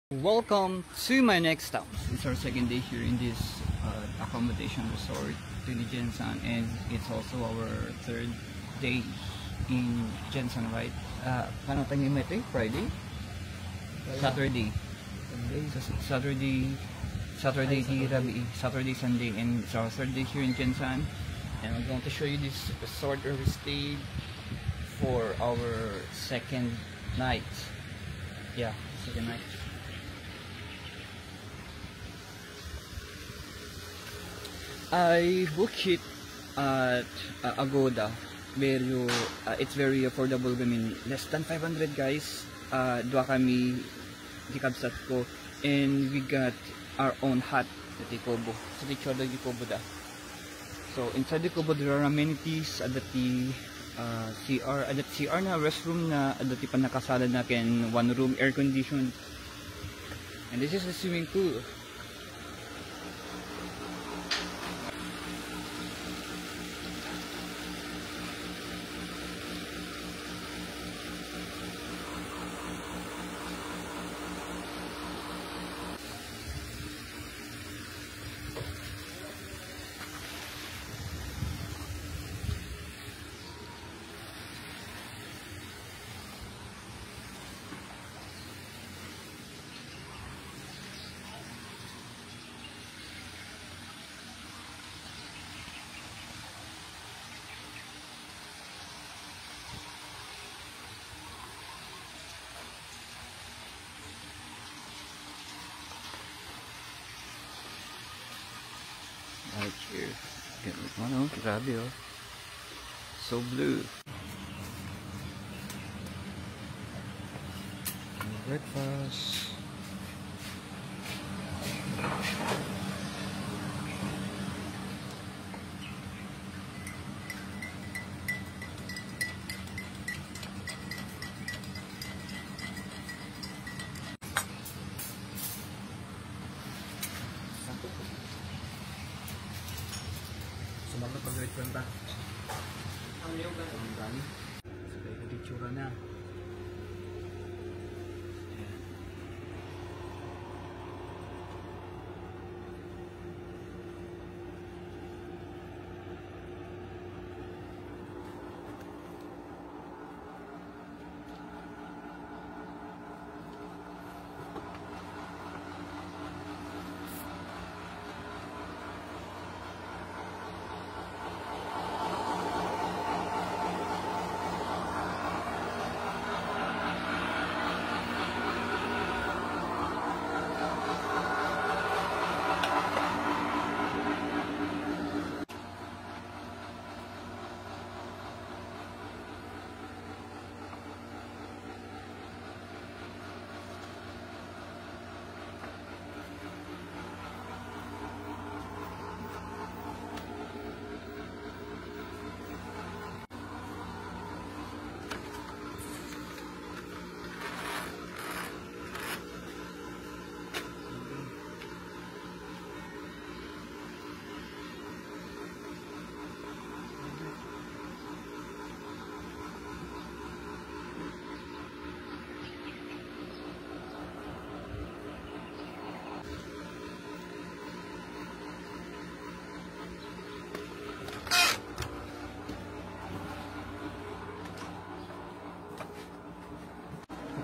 Welcome to my next stop. It's our second day here in this accommodation resort to Jensan, and it's also our third day in Jensan, right? Paano tayo mete? Friday? Saturday. So, Saturday, Saturday, Sunday, and it's our third day here in Jensan. And I'm going to show you this resort where we stayed for our second night. Yeah, second night. I booked it at Agoda. It's very affordable. I mean, less than 500 guys. Dua kami di kabsat ko, and we got our own hut at the Kubo. So the chodo di Kubo da. So inside the Kubo there are amenities at the CR, at the CR na restroom na at the pa nakasala na ken one room air conditioned. And this is the swimming pool. Right here. Ano, grabe oh. So blue. Breakfast. Sumagot pag-grade kwenta. Ang liyo ba? Ang dami. So, kaya nag-itsura na.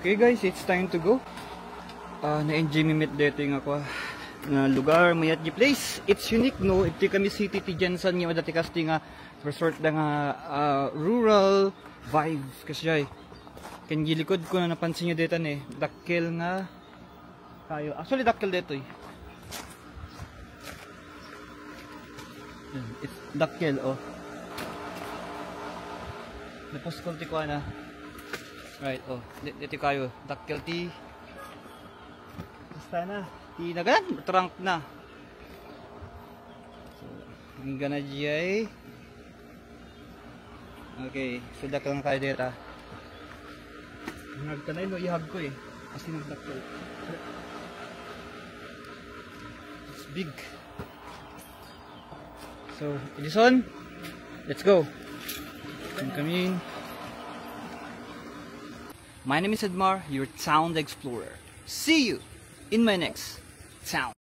Okay guys, it's time to go. Na-enjoy mi met dating ako na lugar, mayat di place. It's unique no, iti kami city ti Jensan nga dati casting nga resort da nga rural vibes kasi ken gilikod ko na napansin niyo dito ni dakkel nga kayo. Actually dakkel dito eh. It's dakkel oh. Napos konti ko na. Right, oh, dito kayo, dakkel ti. Basta na, ti nagan, trunk na. So, ang gana jay. Okay, so dakkel lang kayo dito. Nagkanay no, ihag ko eh. Kasi nagdakkel. It's big. So, Edison, let's go. Come in. My name is Edmar, your Sound Explorer. See you! in my next town.